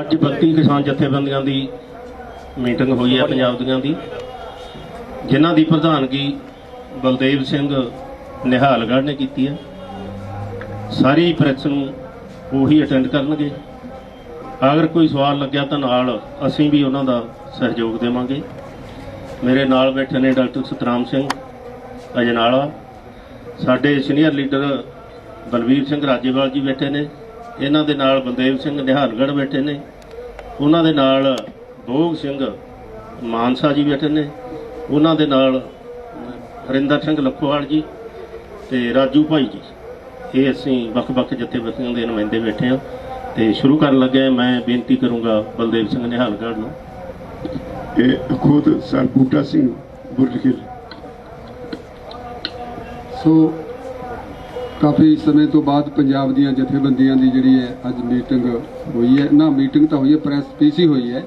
ਅੱਜ 32 किसान जथेबंदियों की मीटिंग हुई है पंजाब दियां दी, जिन्हां दी प्रधानगी बलदेव सिंह निहालगढ़ ने की है। सारी प्रैस नूं उही अटेंड करनगे। अगर कोई सवाल लग्या तो नाल असीं भी उन्हां दा सहयोग देवांगे। मेरे नाल बैठे ने डॉक्टर सतराम सिंह अजनाला, साडे सीनियर लीडर बलवीर सिंह राजेवाल जी बैठे ने, इन्हां दे नाल बलदेव सिंह निहालगढ़ बैठे ने, उन्हां दे नाल भोग सिंह मानसा जी बैठे ने, उन्हां दे नाल हरिंदर सिंह लखोवाल जी ते राजू भाई जी। ये असीं वख-वख जथेबंदियों के नुमाइंदे बैठे हाँ तो शुरू कर लगे। मैं बेनती करूँगा बलदेव सिंह निहालगढ़ नूं। खुद सर बूटा सिंह बुरखिल। सो काफ़ी समय तो बाद पंजाब दी जथेबंदियां दी जिहड़ी है अज मीटिंग हुई है ना, मीटिंग तो हुई है, प्रैस पीसी हुई है।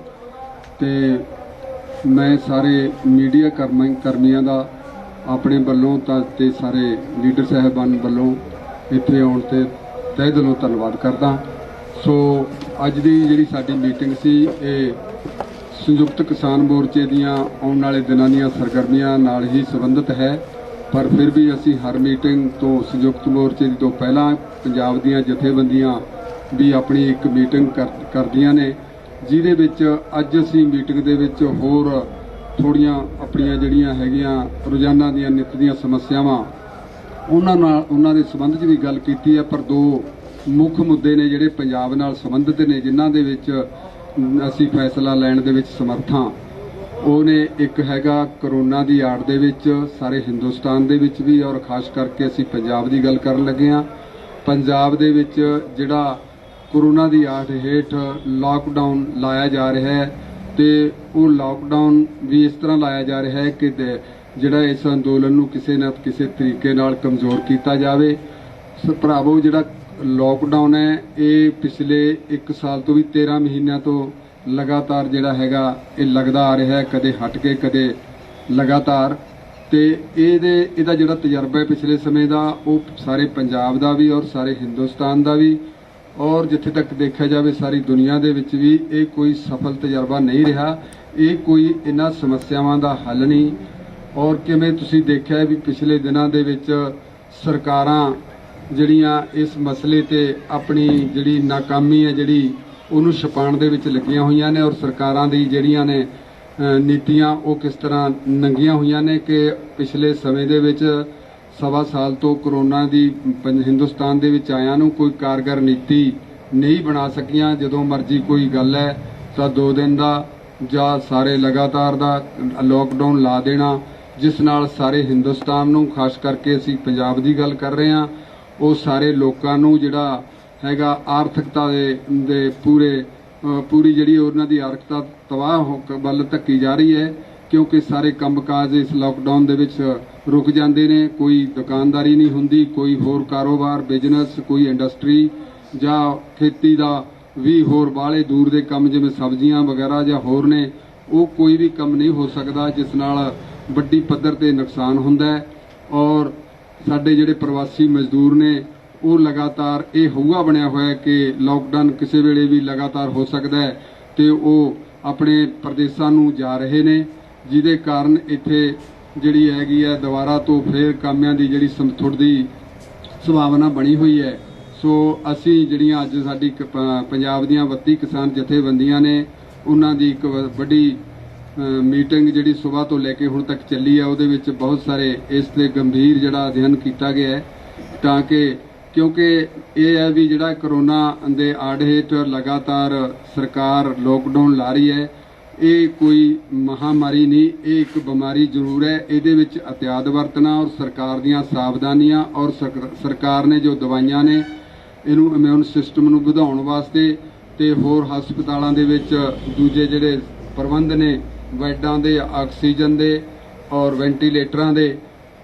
तो मैं सारे मीडिया कर्मियों का अपने वालों ते सारे लीडर साहबान वालों इत्थे आउण ते तहे दिलों धन्नवाद करदा। सो अज दी जिहड़ी साडी मीटिंग सी ये संयुक्त किसान मोर्चे दीआं आउण वाले दिनां दीआं सरगर्मियां नाल ही संबंधित है, पर फिर भी असी हर मीटिंग तो संयुक्त मोर्चे तो पहला पंजाब दीआं जथेबंदियां भी अपनी एक मीटिंग करदियां ने, जिहदे विच अज असी मीटिंग दे विच होर थोड़ियां अपनियां जिहड़ियां हैगियां रोजाना दीआं नित दीआं समस्यावां उन्हां दे संबंध च भी गल कीती है। पर दो मुख मुद्दे ने जिहड़े पंजाब नाल संबंधित ने, जिन्हां दे विच असी फैसला लैण दे विच समर्थ हां। ਉਹਨੇ एक हैगा करोना की आड़ दे विच सारे हिंदुस्तान दे विच भी, और खास करके असी पंजाब की गल करन लगे हाँ। पंजाब दे विच जिहड़ा करोना की आड़ हेठ लॉकडाउन लाया जा रहा है, तो वो लॉकडाउन भी इस तरह लाया जा रहा है कि जिहड़ा इस अंदोलन नूं किसी न किसी तरीके नाल कमज़ोर किया जाए। भरावो जिहड़ा लॉकडाउन है ये पिछले 1 साल तो भी 13 महीनों तो लगातार जिहड़ा हैगा ये लगदा आ रहा है, कदे हट के कदे लगातार। तो इहदा जिहड़ा तजर्बा है पिछले समय का वो सारे पंजाब का भी और सारे हिंदुस्तान का भी, और जिथे तक देखा जाए सारी दुनिया दे विच भी ये कोई सफल तजर्बा नहीं रहा। ये कोई इन्हां समस्यावां दा हल नहीं। और किवें तुसीं देखिआ भी पिछले दिनां दे विच सरकारां जिहड़ियां इस मसले ते अपनी जिहड़ी नाकामी है जिहड़ी ਉਹਨੂੰ ਛਪਾਉਣ ਦੇ ਵਿੱਚ ਲੱਗੀਆਂ ਹੋਈਆਂ ਨੇ, ਔਰ ਸਰਕਾਰਾਂ ਦੀ ਜਿਹੜੀਆਂ ਨੇ ਨੀਤੀਆਂ ਉਹ ਕਿਸ ਤਰ੍ਹਾਂ ਨੰਗੀਆਂ ਹੋਈਆਂ ਨੇ ਕਿ ਪਿਛਲੇ ਸਮੇਂ ਦੇ ਵਿੱਚ 1.25 ਸਾਲ ਤੋਂ ਕਰੋਨਾ ਦੀ ਹਿੰਦੁਸਤਾਨ ਦੇ ਵਿੱਚ ਆਇਆਂ ਨੂੰ ਕੋਈ ਕਾਰਗਰ ਨੀਤੀ ਨਹੀਂ ਬਣਾ ਸਕੀਆਂ। ਜਦੋਂ ਮਰਜ਼ੀ ਕੋਈ ਗੱਲ ਹੈ ਤਾਂ 2 ਦਿਨ ਦਾ ਜਾਂ ਸਾਰੇ ਲਗਾਤਾਰ ਦਾ ਲੋਕਡਾਊਨ ਲਾ ਦੇਣਾ, ਜਿਸ ਨਾਲ ਸਾਰੇ ਹਿੰਦੁਸਤਾਨ ਨੂੰ, ਖਾਸ ਕਰਕੇ ਅਸੀਂ ਪੰਜਾਬ ਦੀ ਗੱਲ ਕਰ ਰਹੇ ਹਾਂ, ਉਹ ਸਾਰੇ ਲੋਕਾਂ ਨੂੰ ਜਿਹੜਾ हैगा आर्थिकता दे पूरी जिहड़ी उन्हां दी आर्थिकता तबाह वल धक्की जा रही है, क्योंकि सारे काम काज इस लॉकडाउन दे विच रुक जाते हैं। कोई दुकानदारी नहीं हुंदी, कोई होर कारोबार बिजनेस, कोई इंडस्ट्री जां खेती दा भी होर बाहले दूर दे काम जिवें सब्जियां वगैरह जां होर ने, वो कोई भी काम नहीं हो सकता, जिस नाल वड्डी पद्धर ते नुकसान हुंदा है। और साडे जिहड़े प्रवासी मजदूर ने वो लगातार ये हौआ बनया हुआ है कि लॉकडाउन किसी वेले भी लगातार हो सकता है, तो वो अपने प्रदेशों नूं जा रहे ने, जिहदे कारण इत्थे जिहड़ी हैगी है दोबारा तो फिर कामियां दी जिहड़ी थोड़ी संभावना बनी हुई है। सो असी जिहड़ियां अज साडी पंजाब दीयां 32 किसान जथेबंदियां ने, उन्हां दी एक वड्डी मीटिंग जिहड़ी सुबह तो लैके हुण तक चली है, उहदे विच बहुत सारे इस ते गंभीर जिहड़ा अध्ययन किया गया है, ताकि क्योंकि ये है भी जिहड़ा करोना दे आड़ हेठ लगातार सरकार लॉकडाउन ला रही है, ये कोई महामारी नहीं, ये एक बीमारी जरूर है। इहदे विच एहतियात वरतना और सरकार दीयां सावधानियां और सरकार ने जो दवाइयां ने इहनूं इम्यून सिस्टम नूं वधाउण वास्ते ते होर हस्पतालां दे विच दूजे जिहड़े प्रबंध ने बैडां दे, ऑक्सीजन दे और वेंटीलेटरां दे,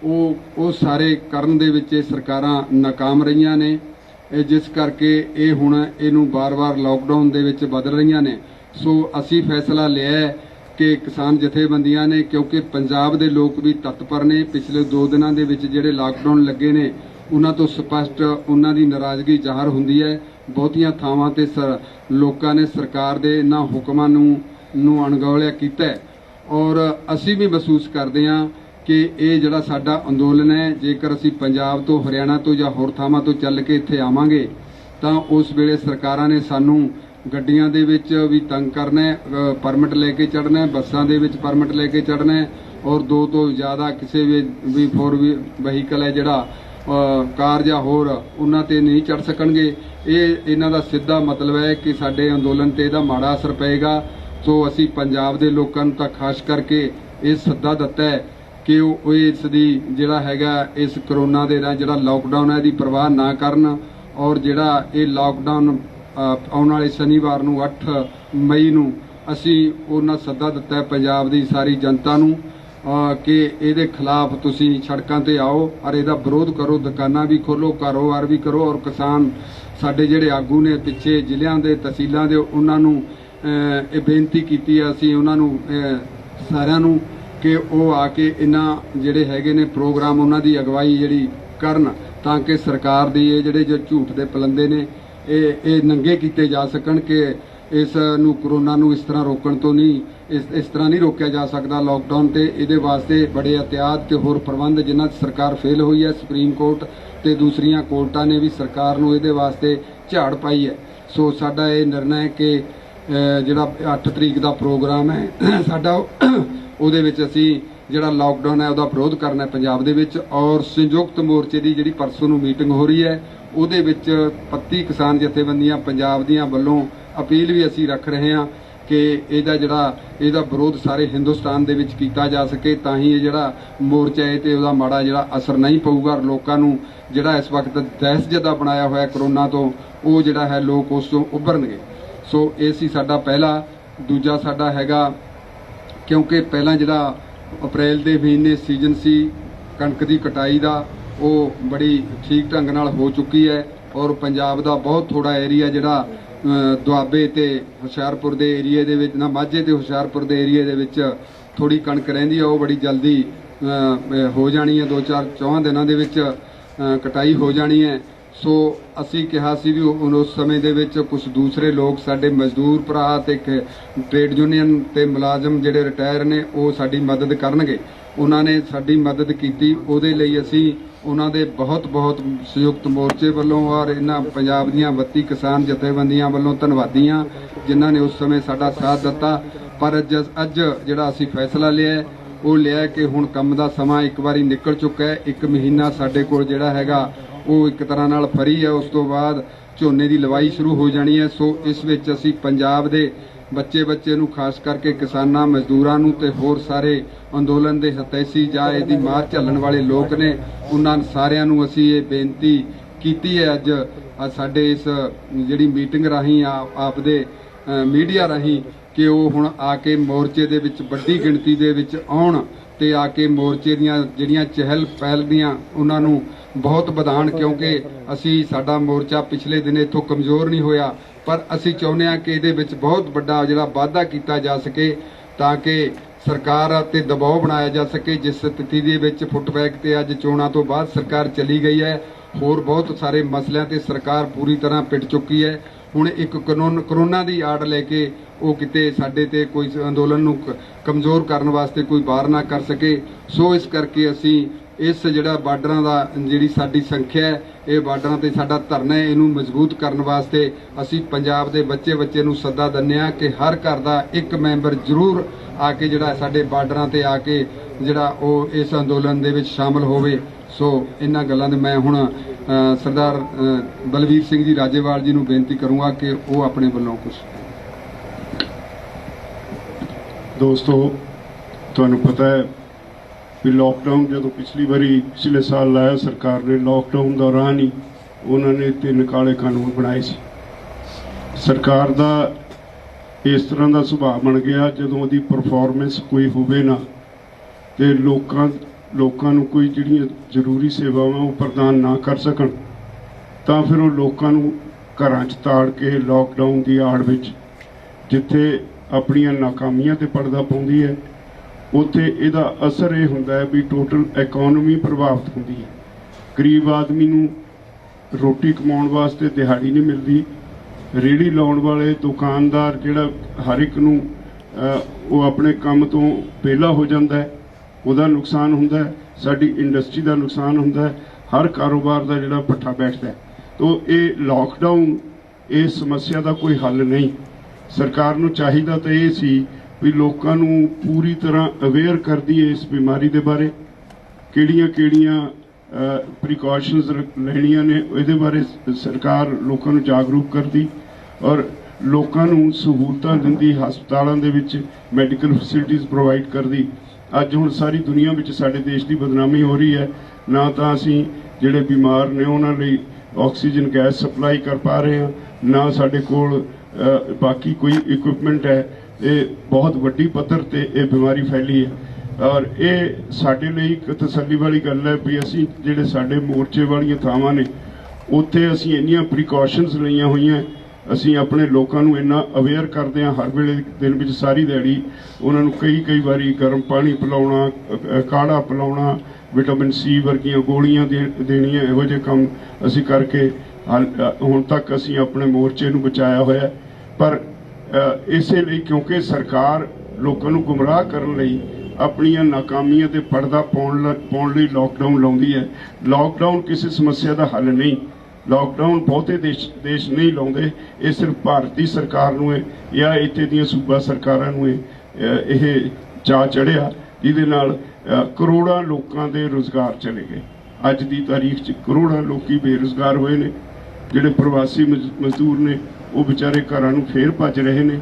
वो सारे करन दे विच सरकारां नाकाम रहीआं ने, जिस करके ये हुण इहनूं बार-बार लॉकडाउन दे विच बदल रहीआं ने। सो असी फैसला लिया है कि किसान जथेबंदियां ने, क्योंकि पंजाब दे लोग भी तत्पर ने, पिछले 2 दिनां दे विच जिहड़े लॉकडाउन लगे ने उन्हां तो स्पष्ट उन्हां दी नाराज़गी ज़ाहिर हुंदी है। ਬਹੁਤੀਆਂ ਥਾਵਾਂ ਤੇ ਲੋਕਾਂ ਨੇ ਸਰਕਾਰ ਦੇ ਇਹਨਾਂ ਹੁਕਮਾਂ ਨੂੰ ਅਣਗੌਲਿਆ ਕੀਤਾ ਹੈ। ਔਰ ਅਸੀਂ ਵੀ ਮਹਿਸੂਸ ਕਰਦੇ ਹਾਂ ਕਿ ਇਹ ਜਿਹੜਾ ਸਾਡਾ ਅੰਦੋਲਨ ਹੈ, ਜੇਕਰ ਅਸੀਂ ਪੰਜਾਬ ਤੋਂ, ਹਰਿਆਣਾ ਤੋਂ ਜਾਂ ਹੋਰ ਥਾਵਾਂ ਤੋਂ ਚੱਲ ਕੇ ਇੱਥੇ ਆਵਾਂਗੇ ਤਾਂ ਉਸ ਵੇਲੇ ਸਰਕਾਰਾਂ ਨੇ ਸਾਨੂੰ ਗੱਡੀਆਂ ਦੇ ਵਿੱਚ ਵੀ ਤੰਗ ਕਰਨਾ ਹੈ, ਪਰਮਿਟ ਲੈ ਕੇ ਚੜ੍ਹਨਾ ਹੈ, ਬੱਸਾਂ ਦੇ ਵਿੱਚ ਪਰਮਿਟ ਲੈ ਕੇ ਚੜ੍ਹਨਾ ਹੈ, ਔਰ 2 ਤੋਂ ਜ਼ਿਆਦਾ ਕਿਸੇ ਵੀ 4 ਵਹੀਕਲ ਹੈ ਜਿਹੜਾ ਕਾਰ ਜਾਂ ਹੋਰ ਉਹਨਾਂ ਤੇ ਨਹੀਂ ਚੜ੍ਹ ਸਕਣਗੇ। ਇਹਨਾਂ ਦਾ ਸਿੱਧਾ ਮਤਲਬ ਹੈ ਕਿ ਸਾਡੇ ਅੰਦੋਲਨ ਤੇ ਇਹਦਾ ਮਾੜਾ ਅਸਰ ਪਏਗਾ। ਸੋ ਅਸੀਂ ਪੰਜਾਬ ਦੇ ਲੋਕਾਂ ਨੂੰ ਤਾਂ ਖਾਸ ਕਰਕੇ ਇਹ ਸੱਦਾ ਦਿੱਤਾ ਹੈ ਕਿ ਉਹ ਇਸ ਦੀ ਜਿਹੜਾ ਹੈਗਾ ਇਸ ਕਰੋਨਾ ਦੇ ਨਾਲ ਜਿਹੜਾ ਲਾਕਡਾਊਨ ਹੈ ਇਹਦੀ ਪਰਵਾਹ ਨਾ ਕਰਨ, ਔਰ ਜਿਹੜਾ ਇਹ ਲਾਕਡਾਊਨ ਆਉਣ ਵਾਲੇ ਸ਼ਨੀਵਾਰ ਨੂੰ 8 ਮਈ ਨੂੰ ਅਸੀਂ ਉਹਨਾਂ ਸੱਦਾ ਦਿੱਤਾ ਹੈ ਪੰਜਾਬ ਦੀ ਸਾਰੀ ਜਨਤਾ ਨੂੰ ਕਿ ਇਹਦੇ ਖਿਲਾਫ ਤੁਸੀਂ ਸੜਕਾਂ ਤੇ ਆਓ ਔਰ ਇਹਦਾ ਵਿਰੋਧ ਕਰੋ, ਦੁਕਾਨਾਂ ਵੀ ਖੋਲੋ, ਕਾਰੋਬਾਰ ਵੀ ਕਰੋ। ਔਰ ਕਿਸਾਨ ਸਾਡੇ ਜਿਹੜੇ ਆਗੂ ਨੇ ਪਿੱਛੇ ਜ਼ਿਲ੍ਹਿਆਂ ਦੇ, ਤਹਿਸੀਲਾਂ ਦੇ, ਉਹਨਾਂ ਨੂੰ ਇਹ ਬੇਨਤੀ ਕੀਤੀ ਹੈ ਅਸੀਂ ਉਹਨਾਂ ਨੂੰ ਸਾਰਿਆਂ ਨੂੰ ਕਿ ਉਹ ਆ ਕੇ ਇਹਨਾਂ ਜਿਹੜੇ ਹੈਗੇ ਨੇ ਪ੍ਰੋਗਰਾਮ ਉਹਨਾਂ ਦੀ ਅਗਵਾਈ ਜਿਹੜੀ ਕਰਨ, ਤਾਂ ਕਿ ਸਰਕਾਰ ਦੀ ਇਹ ਜਿਹੜੇ ਜੋ ਝੂਠ ਦੇ ਪਲੰਦੇ ਨੇ ਇਹ ਨੰਗੇ ਕੀਤੇ ਜਾ ਸਕਣ ਕਿ ਇਸ ਨੂੰ, ਕਰੋਨਾ ਨੂੰ ਇਸ ਤਰ੍ਹਾਂ ਰੋਕਣ ਤੋਂ ਨਹੀਂ, ਇਸ ਤਰ੍ਹਾਂ ਨਹੀਂ ਰੋਕਿਆ ਜਾ ਸਕਦਾ ਲਾਕਡਾਊਨ ਤੇ। ਇਹਦੇ ਵਾਸਤੇ ਬੜੇ ਅਹਤਿਆਤ ਤੇ ਹੋਰ ਪ੍ਰਬੰਧ ਜਿਨ੍ਹਾਂ 'ਚ ਸਰਕਾਰ ਫੇਲ ਹੋਈ ਹੈ, ਸੁਪਰੀਮ ਕੋਰਟ ਤੇ ਦੂਸਰੀਆਂ ਕੋਰਟਾਂ ਨੇ ਵੀ ਸਰਕਾਰ ਨੂੰ ਇਹਦੇ ਵਾਸਤੇ ਝਾੜ ਪਾਈ ਹੈ। ਸੋ ਸਾਡਾ ਇਹ ਨਿਰਣਾ ਹੈ ਕਿ ਜਿਹੜਾ 8 ਤਰੀਕ ਦਾ ਪ੍ਰੋਗਰਾਮ ਹੈ ਸਾਡਾ, ਉਹਦੇ ਵਿੱਚ ਅਸੀਂ ਜਿਹੜਾ ਲਾਕਡਾਊਨ ਹੈ ਉਹਦਾ ਵਿਰੋਧ ਕਰਨਾ ਪੰਜਾਬ ਦੇ ਵਿੱਚ। ਔਰ ਸੰਯੁਕਤ ਮੋਰਚੇ ਦੀ ਜਿਹੜੀ ਪਰਸੋਂ ਨੂੰ ਮੀਟਿੰਗ ਹੋ ਰਹੀ ਹੈ ਉਹਦੇ ਵਿੱਚ 32 ਕਿਸਾਨ ਜਥੇਬੰਦੀਆਂ ਪੰਜਾਬ ਦੀਆਂ ਵੱਲੋਂ ਅਪੀਲ ਵੀ ਅਸੀਂ ਰੱਖ ਰਹੇ ਹਾਂ ਕਿ ਇਹਦਾ ਵਿਰੋਧ ਸਾਰੇ ਹਿੰਦੁਸਤਾਨ ਦੇ ਵਿੱਚ ਕੀਤਾ ਜਾ ਸਕੇ, ਤਾਂ ਹੀ ਇਹ ਜਿਹੜਾ ਮੋਰਚਾ ਹੈ ਤੇ ਉਹਦਾ ਮਾੜਾ ਜਿਹੜਾ ਅਸਰ ਨਹੀਂ ਪਊਗਾ। ਲੋਕਾਂ ਨੂੰ ਜਿਹੜਾ ਇਸ ਵਕਤ ਦਹਿਸ਼ਤਜ਼ਦਾ ਬਣਾਇਆ ਹੋਇਆ ਕਰੋਨਾ ਤੋਂ, ਉਹ ਜਿਹੜਾ ਹੈ ਲੋਕ ਉਸ ਤੋਂ ਉੱਭਰਨਗੇ। ਸੋ ਇਹ ਸੀ ਸਾਡਾ ਪਹਿਲਾ। ਦੂਜਾ ਸਾਡਾ ਹੈਗਾ, ਕਿਉਂਕਿ ਪਹਿਲਾਂ ਜਿਹੜਾ ਅਪ੍ਰੈਲ ਦੇ ਮਹੀਨੇ ਸੀਜ਼ਨ ਸੀ ਕਣਕ ਦੀ ਕਟਾਈ ਦਾ, ਉਹ ਬੜੀ ਠੀਕ ਢੰਗ ਨਾਲ ਹੋ ਚੁੱਕੀ ਹੈ। ਔਰ ਪੰਜਾਬ ਦਾ ਬਹੁਤ ਥੋੜਾ ਏਰੀਆ ਜਿਹੜਾ ਦੁਆਬੇ ਤੇ ਹੁਸ਼ਿਆਰਪੁਰ ਦੇ ਏਰੀਏ ਦੇ ਵਿੱਚ, ਮਾਝੇ ਤੇ ਹੁਸ਼ਿਆਰਪੁਰ ਦੇ ਏਰੀਏ ਦੇ ਵਿੱਚ ਥੋੜੀ ਕਣਕ ਰਹਿੰਦੀ ਹੈ, ਉਹ ਬੜੀ ਜਲਦੀ ਹੋ ਜਾਣੀ ਹੈ। 2-4 ਦਿਨਾਂ ਦੇ ਵਿੱਚ ਕਟਾਈ ਹੋ ਜਾਣੀ ਹੈ। ਸੋ ਅਸੀਂ ਕਿਹਾ ਸੀ ਵੀ ਉਸ ਸਮੇਂ ਦੇ ਵਿੱਚ ਕੁਝ ਦੂਸਰੇ ਲੋਕ, ਸਾਡੇ ਮਜ਼ਦੂਰ ਭਰਾ ਤੇ ਟ੍ਰੇਡ ਯੂਨੀਅਨ ਤੇ ਮੁਲਾਜ਼ਮ ਜਿਹੜੇ ਰਿਟਾਇਰ ਨੇ, ਉਹ ਸਾਡੀ ਮਦਦ ਕਰਨਗੇ। ਉਹਨਾਂ ਨੇ ਸਾਡੀ ਮਦਦ ਕੀਤੀ, ਉਹਦੇ ਲਈ ਅਸੀਂ ਉਹਨਾਂ ਦੇ ਬਹੁਤ ਸੰਯੁਕਤ ਮੋਰਚੇ ਵੱਲੋਂ ਔਰ ਇਹਨਾਂ ਪੰਜਾਬ ਦੀਆਂ 32 ਕਿਸਾਨ ਜਥੇਬੰਦੀਆਂ ਵੱਲੋਂ ਧੰਨਵਾਦੀ ਹਾਂ ਜਿਨ੍ਹਾਂ ਨੇ ਉਸ ਸਮੇਂ ਸਾਡਾ ਸਾਥ ਦਿੱਤਾ। ਪਰ ਅੱਜ ਜਿਹੜਾ ਅਸੀਂ ਫੈਸਲਾ ਲਿਆ ਉਹ ਲਿਆ ਕਿ ਹੁਣ ਕੰਮ ਦਾ ਸਮਾਂ ਇੱਕ ਵਾਰੀ ਨਿਕਲ ਚੁੱਕਾ ਹੈ। 1 ਮਹੀਨਾ ਸਾਡੇ ਕੋਲ ਜਿਹੜਾ ਹੈਗਾ ਉਹ ਇੱਕ ਤਰ੍ਹਾਂ ਨਾਲ ਫਰੀ ਹੈ। ਉਸ ਤੋਂ ਬਾਅਦ ਝੋਨੇ ਦੀ ਲਵਾਈ ਸ਼ੁਰੂ ਹੋ ਜਾਣੀ ਹੈ। ਸੋ ਇਸ ਵਿੱਚ ਅਸੀਂ ਪੰਜਾਬ ਦੇ ਬੱਚੇ ਨੂੰ, ਖਾਸ ਕਰਕੇ ਕਿਸਾਨਾਂ, ਮਜ਼ਦੂਰਾਂ ਨੂੰ ਤੇ ਹੋਰ ਸਾਰੇ ਅੰਦੋਲਨ ਦੇ ਹਿਤੈਸ਼ੀ ਜਾਂ ਇਹਦੀ ਮਾਰ ਝੱਲਣ ਵਾਲੇ ਲੋਕ ਨੇ, ਉਹਨਾਂ ਸਾਰਿਆਂ ਨੂੰ ਅਸੀਂ ਇਹ ਬੇਨਤੀ ਕੀਤੀ ਹੈ ਅੱਜ ਸਾਡੇ ਇਸ ਜਿਹੜੀ ਮੀਟਿੰਗ ਰਾਹੀਂ ਆਪ ਦੇ ਮੀਡੀਆ ਰਾਹੀਂ ਕਿ ਉਹ ਹੁਣ ਆ ਕੇ ਮੋਰਚੇ ਦੇ ਵਿੱਚ ਵੱਡੀ ਗਿਣਤੀ ਦੇ ਵਿੱਚ ਆਉਣ ਤੇ ਆ ਕੇ ਮੋਰਚੇ ਦੀਆਂ ਜਿਹੜੀਆਂ ਚਹਿਲ ਪਹਿਲ ਦੀਆਂ ਉਹਨਾਂ ਨੂੰ ਬਹੁਤ ਵਧਾਉਣ। ਕਿਉਂਕਿ ਸਾਡਾ ਮੋਰਚਾ ਪਿਛਲੇ ਦਿਨ ਇੱਥੋਂ ਕਮਜ਼ੋਰ ਨਹੀਂ ਹੋਇਆ, ਪਰ ਅਸੀਂ ਚਾਹੁੰਦੇ ਹਾਂ ਕਿ ਇਹਦੇ ਵਿੱਚ ਬਹੁਤ ਵੱਡਾ ਜਿਹੜਾ ਵਾਧਾ ਕੀਤਾ ਜਾ ਸਕੇ ਤਾਂ ਕਿ ਸਰਕਾਰ ਤੇ ਦਬਾਅ ਬਣਾਇਆ ਜਾ ਸਕੇ। ਜਿਸ ਸਥਿਤੀ ਦੇ ਵਿੱਚ ਫੁੱਟਬੈਕ ਤੇ ਅੱਜ ਚੋਣਾਂ ਤੋਂ ਬਾਅਦ ਸਰਕਾਰ ਚਲੀ ਗਈ ਹੈ, ਹੋਰ ਬਹੁਤ ਸਾਰੇ ਮਸਲਿਆਂ ਤੇ ਸਰਕਾਰ ਪੂਰੀ ਤਰ੍ਹਾਂ ਪਿੱਟ ਚੁੱਕੀ ਹੈ। ਹੁਣ ਇੱਕ ਕਰੋਨਾ ਦੀ ਆੜ ਲੈ ਕੇ ਉਹ ਕਿਤੇ ਸਾਡੇ ਤੇ ਕੋਈ ਅੰਦੋਲਨ ਨੂੰ ਕਮਜ਼ੋਰ ਕਰਨ ਵਾਸਤੇ ਕੋਈ ਵਾਰ ਨਾ ਕਰ ਸਕੇ। ਸੋ ਇਸ ਕਰਕੇ ਅਸੀਂ ਇਸ ਜਿਹੜਾ ਬਾਰਡਰਾਂ ਦਾ ਜਿਹੜੀ ਸਾਡੀ ਸੰਖਿਆ ਹੈ, ਇਹ ਬਾਰਡਰਾਂ ਤੇ ਸਾਡਾ ਧਰਨਾ ਹੈ, ਇਹਨੂੰ ਮਜ਼ਬੂਤ ਕਰਨ ਵਾਸਤੇ ਅਸੀਂ ਪੰਜਾਬ ਦੇ ਬੱਚੇ ਨੂੰ ਸੱਦਾ ਦਿੰਦੇ ਹਾਂ ਕਿ ਹਰ ਘਰ ਦਾ ਇੱਕ ਮੈਂਬਰ ਜ਼ਰੂਰ ਆ ਕੇ ਜਿਹੜਾ ਸਾਡੇ ਬਾਰਡਰਾਂ ਤੇ ਆ ਕੇ ਜਿਹੜਾ ਉਹ ਇਸ ਅੰਦੋਲਨ ਦੇ ਵਿੱਚ ਸ਼ਾਮਲ ਹੋਵੇ। ਸੋ ਇਹਨਾਂ ਗੱਲਾਂ ਦੇ ਮੈਂ ਹੁਣ ਸਰਦਾਰ ਬਲਵੀਰ ਸਿੰਘ ਜੀ ਰਾਜੇਵਾਲ ਜੀ ਨੂੰ ਬੇਨਤੀ ਕਰੂੰਗਾ ਕਿ ਉਹ ਆਪਣੇ ਵੱਲੋਂ ਕੁਝ। ਦੋਸਤੋ, ਤੁਹਾਨੂੰ ਪਤਾ ਹੈ ਵੀ ਲਾਕਡਾਊਨ ਜਦੋਂ ਪਿਛਲੇ ਸਾਲ ਲਾਇਆ ਸਰਕਾਰ ਨੇ, ਲਾਕਡਾਊਨ ਦੌਰਾਨ ਹੀ ਉਹਨਾਂ ਨੇ 3 ਕਾਲੇ ਕਾਨੂੰਨ ਬਣਾਏ ਸੀ। ਸਰਕਾਰ ਦਾ ਇਸ ਤਰ੍ਹਾਂ ਦਾ ਸੁਭਾਅ ਬਣ ਗਿਆ, ਜਦੋਂ ਉਹਦੀ ਪਰਫਾਰਮੈਂਸ ਕੋਈ ਹੋਵੇ ਨਾ ਤੇ ਲੋਕਾਂ ਨੂੰ ਕੋਈ ਜਿਹੜੀਆਂ ਜ਼ਰੂਰੀ ਸੇਵਾਵਾਂ ਉਹ ਪ੍ਰਦਾਨ ਨਾ ਕਰ ਸਕਣ, ਤਾਂ ਫਿਰ ਉਹ ਲੋਕਾਂ ਨੂੰ ਘਰਾਂ 'ਚ ਤਾੜ ਕੇ ਲਾਕਡਾਊਨ ਦੀ ਆੜ ਵਿੱਚ ਜਿੱਥੇ ਆਪਣੀਆਂ ਨਾਕਾਮੀਆਂ ਤੇ ਪਰਦਾ ਪਾਉਂਦੀ ਹੈ, ਉੱਥੇ ਇਹਦਾ ਅਸਰ ਇਹ ਹੁੰਦਾ ਹੈ ਵੀ ਟੋਟਲ ਇਕਨੋਮੀ ਪ੍ਰਭਾਵਿਤ ਹੁੰਦੀ ਹੈ। ਗਰੀਬ ਆਦਮੀ ਨੂੰ ਰੋਟੀ ਕਮਾਉਣ ਵਾਸਤੇ ਦਿਹਾੜੀ ਨਹੀਂ ਮਿਲਦੀ, ਰੇਹੜੀ ਲਾਉਣ ਵਾਲੇ ਦੁਕਾਨਦਾਰ ਜਿਹੜਾ ਹਰ ਇੱਕ ਨੂੰ ਉਹ ਆਪਣੇ ਕੰਮ ਤੋਂ ਵਿਹਲਾ ਹੋ ਜਾਂਦਾ ਹੈ, ਉਹਦਾ ਨੁਕਸਾਨ ਹੁੰਦਾ ਹੈ, ਸਾਡੀ ਇੰਡਸਟਰੀ ਦਾ ਨੁਕਸਾਨ ਹੁੰਦਾ ਹੈ, ਹਰ ਕਾਰੋਬਾਰ ਦਾ ਜਿਹੜਾ ਪੱਠਾ ਬੈਠਦਾ ਹੈ। ਤੋ ਇਹ ਲਾਕਡਾਊਨ ਇਸ ਸਮੱਸਿਆ ਦਾ ਕੋਈ ਹੱਲ ਨਹੀਂ। ਸਰਕਾਰ ਨੂੰ ਚਾਹੀਦਾ ਤਾਂ ਇਹ ਸੀ ਵੀ ਲੋਕਾਂ ਨੂੰ ਪੂਰੀ ਤਰ੍ਹਾਂ ਅਵੇਅਰ ਕਰਦੀ ਹੈ ਇਸ ਬਿਮਾਰੀ ਦੇ ਬਾਰੇ, ਕਿਹੜੀਆਂ ਪ੍ਰੀਕਾਸ਼ਨਸ ਲੈਣੀਆਂ ਨੇ ਇਹਦੇ ਬਾਰੇ ਸਰਕਾਰ ਲੋਕਾਂ ਨੂੰ ਜਾਗਰੂਕ ਕਰਦੀ ਔਰ ਲੋਕਾਂ ਨੂੰ ਸਹੂਲਤਾਂ ਦਿੰਦੀ, ਹਸਪਤਾਲਾਂ ਦੇ ਵਿੱਚ ਮੈਡੀਕਲ ਫੈਸਿਲਿਟੀਜ਼ ਪ੍ਰੋਵਾਈਡ ਕਰਦੀ। ਅੱਜ ਹੁਣ ਸਾਰੀ ਦੁਨੀਆ ਵਿੱਚ ਸਾਡੇ ਦੇਸ਼ ਦੀ ਬਦਨਾਮੀ ਹੋ ਰਹੀ ਹੈ। ਨਾ ਤਾਂ ਅਸੀਂ ਜਿਹੜੇ ਬਿਮਾਰ ਨੇ ਉਹਨਾਂ ਲਈ ਆਕਸੀਜਨ ਗੈਸ ਸਪਲਾਈ ਕਰ ਪਾ ਰਹੇ ਹਾਂ, ਨਾ ਸਾਡੇ ਕੋਲ ਬਾਕੀ ਕੋਈ ਇਕਵਿਪਮੈਂਟ ਹੈ। ਇਹ ਬਹੁਤ ਵੱਡੀ ਪੱਧਰ ਤੇ ਇਹ ਬਿਮਾਰੀ ਫੈਲੀ ਹੈ ਔਰ ਇਹ ਸਾਡੇ ਲਈ ਇੱਕ ਤਸੱਲੀ ਵਾਲੀ ਗੱਲ ਹੈ ਵੀ ਅਸੀਂ ਜਿਹੜੇ ਸਾਡੇ ਮੋਰਚੇ ਵਾਲੀਆਂ ਥਾਵਾਂ ਨੇ ਉੱਥੇ ਅਸੀਂ ਇੰਨੀਆਂ ਪ੍ਰੀਕਾਸ਼ਨਸ ਲਈਆਂ ਹੋਈਆਂ। ਅਸੀਂ ਆਪਣੇ ਲੋਕਾਂ ਨੂੰ ਇੰਨਾ ਅਵੇਅਰ ਕਰਦੇ ਹਾਂ, ਹਰ ਵੇਲੇ ਦਿਨ ਵਿੱਚ ਸਾਰੀ ਦਿਹਾੜੀ ਉਹਨਾਂ ਨੂੰ ਕਈ ਵਾਰੀ ਗਰਮ ਪਾਣੀ ਪਿਲਾਉਣਾ, ਕਾੜਾ ਪਿਲਾਉਣਾ, ਵਿਟਾਮਿਨ ਸੀ ਵਰਗੀਆਂ ਗੋਲੀਆਂ ਦੇਣੀਆਂ, ਇਹੋ ਜਿਹੇ ਕੰਮ ਅਸੀਂ ਕਰਕੇ ਹੁਣ ਤੱਕ ਅਸੀਂ ਆਪਣੇ ਮੋਰਚੇ ਨੂੰ ਬਚਾਇਆ ਹੋਇਆ। ਪਰ ਇਸੇ ਲਈ ਕਿਉਂਕਿ ਸਰਕਾਰ ਲੋਕਾਂ ਨੂੰ ਗੁੰਮਰਾਹ ਕਰਨ ਲਈ ਆਪਣੀਆਂ ਨਾਕਾਮੀਆਂ ਤੇ ਪਰਦਾ ਪਾਉਣ ਲਈ ਲਾਕਡਾਊਨ ਲਾਉਂਦੀ ਹੈ। ਲਾਕਡਾਊਨ ਕਿਸੇ ਸਮੱਸਿਆ ਦਾ ਹੱਲ ਨਹੀਂ। ਲਾਕਡਾਊਨ ਬਹੁਤੇ ਦੇਸ਼ ਨਹੀਂ ਲਾਉਂਦੇ, ਇਹ ਸਿਰਫ ਭਾਰਤੀ ਸਰਕਾਰ ਨੂੰ ਹੈ ਜਾਂ ਇੱਥੇ ਦੀਆਂ ਸੂਬਾ ਸਰਕਾਰਾਂ ਨੂੰ ਇਹ ਚਾਅ ਚੜ੍ਹਿਆ ਜਿਹਦੇ ਨਾਲ ਕਰੋੜਾਂ ਲੋਕਾਂ ਦੇ ਰੁਜ਼ਗਾਰ ਚਲੇ ਗਏ। ਅੱਜ ਦੀ ਤਾਰੀਖ 'ਚ ਕਰੋੜਾਂ ਲੋਕੀ ਬੇਰੁਜ਼ਗਾਰ ਹੋਏ ਨੇ। ਜਿਹੜੇ ਪ੍ਰਵਾਸੀ ਮਜ਼ਦੂਰ ਨੇ ਉਹ ਵਿਚਾਰੇ ਘਰਾਂ ਨੂੰ ਫੇਰ ਭੱਜ ਰਹੇ ਨੇ।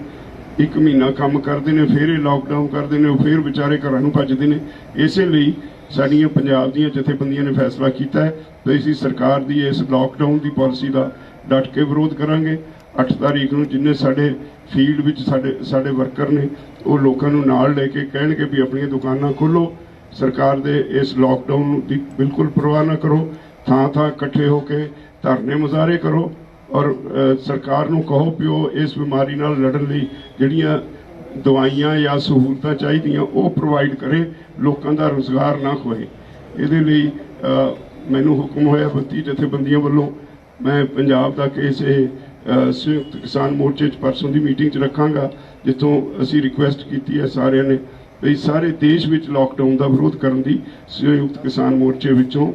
ਇੱਕ ਮਹੀਨਾ ਕੰਮ ਕਰਦੇ ਨੇ, ਫਿਰ ਇਹ ਲਾਕਡਾਊਨ ਕਰਦੇ ਨੇ, ਉਹ ਫਿਰ ਵਿਚਾਰੇ ਘਰਾਂ ਨੂੰ ਭੱਜਦੇ ਨੇ। ਇਸੇ ਲਈ ਸਾਡੀਆਂ ਪੰਜਾਬ ਦੀਆਂ ਜਥੇਬੰਦੀਆਂ ਨੇ ਫੈਸਲਾ ਕੀਤਾ ਹੈ ਕਿ ਅਸੀਂ ਸਰਕਾਰ ਦੀ ਇਸ ਲਾਕਡਾਊਨ ਦੀ ਪਾਲਿਸੀ ਦਾ ਡਟ ਕੇ ਵਿਰੋਧ ਕਰਾਂਗੇ। 8 ਤਾਰੀਖ ਨੂੰ ਜਿੰਨੇ ਸਾਡੇ ਫੀਲਡ ਵਿੱਚ ਸਾਡੇ ਵਰਕਰ ਨੇ ਉਹ ਲੋਕਾਂ ਨੂੰ ਨਾਲ ਲੈ ਕੇ ਕਹਿਣਗੇ ਵੀ ਆਪਣੀਆਂ ਦੁਕਾਨਾਂ ਖੋਲ੍ਹੋ, ਸਰਕਾਰ ਦੇ ਇਸ ਲਾਕਡਾਊਨ ਦੀ ਬਿਲਕੁਲ ਪਰਵਾਹ ਨਾ ਕਰੋ, ਥਾਂ ਇਕੱਠੇ ਹੋ ਕੇ ਧਰਨੇ ਮੁਜ਼ਾਹਰੇ ਕਰੋ ਔਰ ਸਰਕਾਰ ਨੂੰ ਕਹੋ ਵੀ ਉਹ ਇਸ ਬਿਮਾਰੀ ਨਾਲ ਲੜਨ ਲਈ ਜਿਹੜੀਆਂ ਦਵਾਈਆਂ ਜਾਂ ਸਹੂਲਤਾਂ ਚਾਹੀਦੀਆਂ ਉਹ ਪ੍ਰੋਵਾਈਡ ਕਰੇ, ਲੋਕਾਂ ਦਾ ਰੁਜ਼ਗਾਰ ਨਾ ਖੋਏ। ਇਹਦੇ ਲਈ ਮੈਨੂੰ ਹੁਕਮ ਹੋਇਆ 32 ਜਥੇਬੰਦੀਆਂ ਵੱਲੋਂ ਮੈਂ ਪੰਜਾਬ ਦਾ ਕੇਸ ਇਹ ਸੰਯੁਕਤ ਕਿਸਾਨ ਮੋਰਚੇ 'ਚ ਪਰਸੋਂ ਦੀ ਮੀਟਿੰਗ 'ਚ ਰੱਖਾਂਗਾ, ਜਿੱਥੋਂ ਅਸੀਂ ਰਿਕੁਐਸਟ ਕੀਤੀ ਹੈ ਸਾਰਿਆਂ ਨੇ ਵੀ ਸਾਰੇ ਦੇਸ਼ ਵਿੱਚ ਲਾਕਡਾਊਨ ਦਾ ਵਿਰੋਧ ਕਰਨ ਦੀ ਸੰਯੁਕਤ ਕਿਸਾਨ ਮੋਰਚੇ ਵਿੱਚੋਂ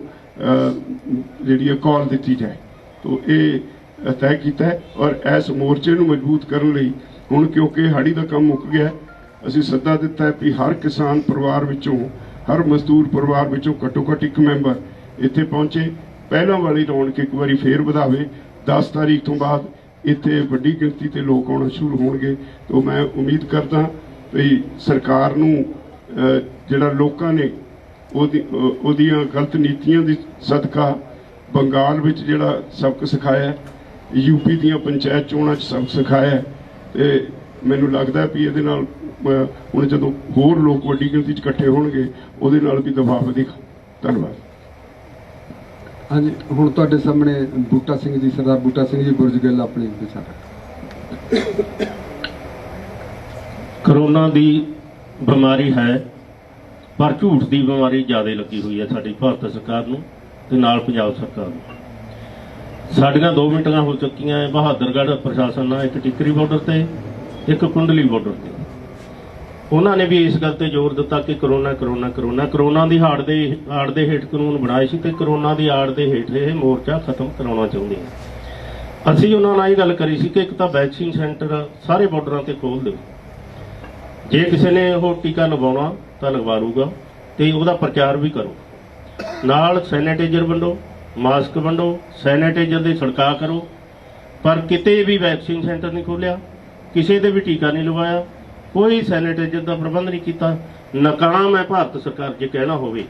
ਜਿਹੜੀ ਕਾਲ ਦਿੱਤੀ ਜਾਏ। ਤੋ ਇਹ ਤੈਅ ਕੀਤਾ ਹੈ ਔਰ ਇਸ ਮੋਰਚੇ ਨੂੰ ਮਜ਼ਬੂਤ ਕਰਨ ਲਈ ਹੁਣ ਕਿਉਂਕਿ ਹਾੜੀ ਦਾ ਕੰਮ ਮੁੱਕ ਗਿਆ, ਅਸੀਂ ਸੱਦਾ ਦਿੱਤਾ ਹੈ ਵੀ ਹਰ ਕਿਸਾਨ ਪਰਿਵਾਰ ਵਿੱਚੋਂ, ਹਰ ਮਜ਼ਦੂਰ ਪਰਿਵਾਰ ਵਿੱਚੋਂ ਘੱਟੋ ਘੱਟ ਇੱਕ ਮੈਂਬਰ ਇੱਥੇ ਪਹੁੰਚੇ। ਪਹਿਲਾਂ ਵਾਲੀ ਰੌਣਕ ਇੱਕ ਵਾਰੀ ਫੇਰ ਵਧਾਵੇ। 10 ਤਾਰੀਖ ਤੋਂ ਬਾਅਦ ਇੱਥੇ ਵੱਡੀ ਗਿਣਤੀ ਤੇ ਲੋਕ ਆਉਣਾ ਸ਼ੁਰੂ ਹੋਣਗੇ। ਤਾਂ ਮੈਂ ਉਮੀਦ ਕਰਦਾ ਵੀ ਸਰਕਾਰ ਨੂੰ ਜਿਹੜਾ ਲੋਕਾਂ ਨੇ ਉਹਦੀਆਂ ਗਲਤ ਨੀਤੀਆਂ ਦੀ ਸਦਕਾ ਬੰਗਾਲ ਵਿੱਚ ਜਿਹੜਾ ਸਬਕ ਸਿਖਾਇਆ, ਯੂਪੀ ਦੀਆਂ ਪੰਚਾਇਤ ਚੋਣਾਂ 'ਚ ਸਬਕ ਸਿਖਾਇਆ, ਤੇ ਮੈਨੂੰ ਲੱਗਦਾ ਵੀ ਇਹਦੇ ਨਾਲ ਹੁਣ ਜਦੋਂ ਹੋਰ ਲੋਕ ਵੱਡੀ ਗਿਣਤੀ 'ਚ ਇਕੱਠੇ ਹੋਣਗੇ ਉਹਦੇ ਨਾਲ ਵੀ ਦਬਾਅ ਵਧੇਗਾ। ਧੰਨਵਾਦ। ਹਾਂਜੀ, ਹੁਣ ਤੁਹਾਡੇ ਸਾਹਮਣੇ ਬੂਟਾ ਸਿੰਘ ਜੀ, ਸਰਦਾਰ ਬੂਟਾ ਸਿੰਘ ਜੀ ਬੁਰਜ ਗਿੱਲ ਆਪਣੇ ਵਿਚਾਰ। ਕਰੋਨਾ ਦੀ ਬਿਮਾਰੀ ਹੈ ਪਰ ਝੂਠ ਦੀ ਬਿਮਾਰੀ ਜ਼ਿਆਦਾ ਲੱਗੀ ਹੋਈ ਹੈ ਸਾਡੀ ਭਾਰਤ ਸਰਕਾਰ ਨੂੰ ਤੇ ਨਾਲ ਪੰਜਾਬ ਸਰਕਾਰ ਨੂੰ। ਸਾਡੀਆਂ 2 ਮੀਟਿੰਗਾਂ ਹੋ ਚੁੱਕੀਆਂ ਹੈ ਬਹਾਦਰਗੜ੍ਹ ਪ੍ਰਸ਼ਾਸਨ ਨਾਲ, ਇੱਕ ਟਿੱਕਰੀ ਬਾਰਡਰ ਤੇ ਇੱਕ ਕੁੰਡਲੀ ਬਾਰਡਰ ਤੇ। ਉਹਨਾਂ ਨੇ ਵੀ ਇਸ ਗੱਲ ਤੇ ਜ਼ੋਰ ਦਿੱਤਾ ਕਿ ਕਰੋਨਾ ਦੀ ਹਾੜ ਦੇ ਹੇਠ ਕਾਨੂੰਨ ਬਣਾਏ ਸੀ ਤੇ ਕਰੋਨਾ ਦੀ ਆੜ ਦੇ ਹੇਠ ਇਹ ਮੋਰਚਾ ਖਤਮ ਕਰਾਉਣਾ ਚਾਹੁੰਦੇ ਆ। ਅਸੀਂ ਉਹਨਾਂ ਨਾਲ ਇਹ ਗੱਲ ਕਰੀ ਸੀ ਕਿ ਇੱਕ ਤਾਂ ਵੈਕਸੀਨ ਸੈਂਟਰ ਸਾਰੇ ਬਾਰਡਰਾਂ ਤੇ ਖੋਲ੍ਹ ਦਿਓ, ਜੇ ਕਿਸੇ ਨੇ ਉਹ ਟੀਕਾ ਲਗਵਾਉਣਾ ਤਾਂ ਲਗਵਾ ਲੂਗਾ ਤੇ ਉਹਦਾ ਪ੍ਰਚਾਰ ਵੀ ਕਰੋ, ਨਾਲ ਸੈਨੀਟਾਈਜ਼ਰ ਵੰਡੋ, ਮਾਸਕ ਵੰਡੋ, ਸੈਨੀਟਾਈਜ਼ਰ ਦੇ ਛਿੜਕਾਅ ਕਰੋ। ਪਰ ਕਿਤੇ ਵੀ ਵੈਕਸੀਨ ਸੈਂਟਰ ਨਹੀਂ ਖੋਲ੍ਹਿਆ, ਕਿਸੇ ਦੇ ਵੀ ਟੀਕਾ ਨਹੀਂ ਲਵਾਇਆ, ਕੋਈ ਸੈਨੀਟਾਈਜ਼ਰ ਦਾ ਪ੍ਰਬੰਧ ਨਹੀਂ ਕੀਤਾ। ਨਾਕਾਮ ਹੈ ਭਾਰਤ ਸਰਕਾਰ ਜੇ ਕਹਿਣਾ ਹੋਵੇ।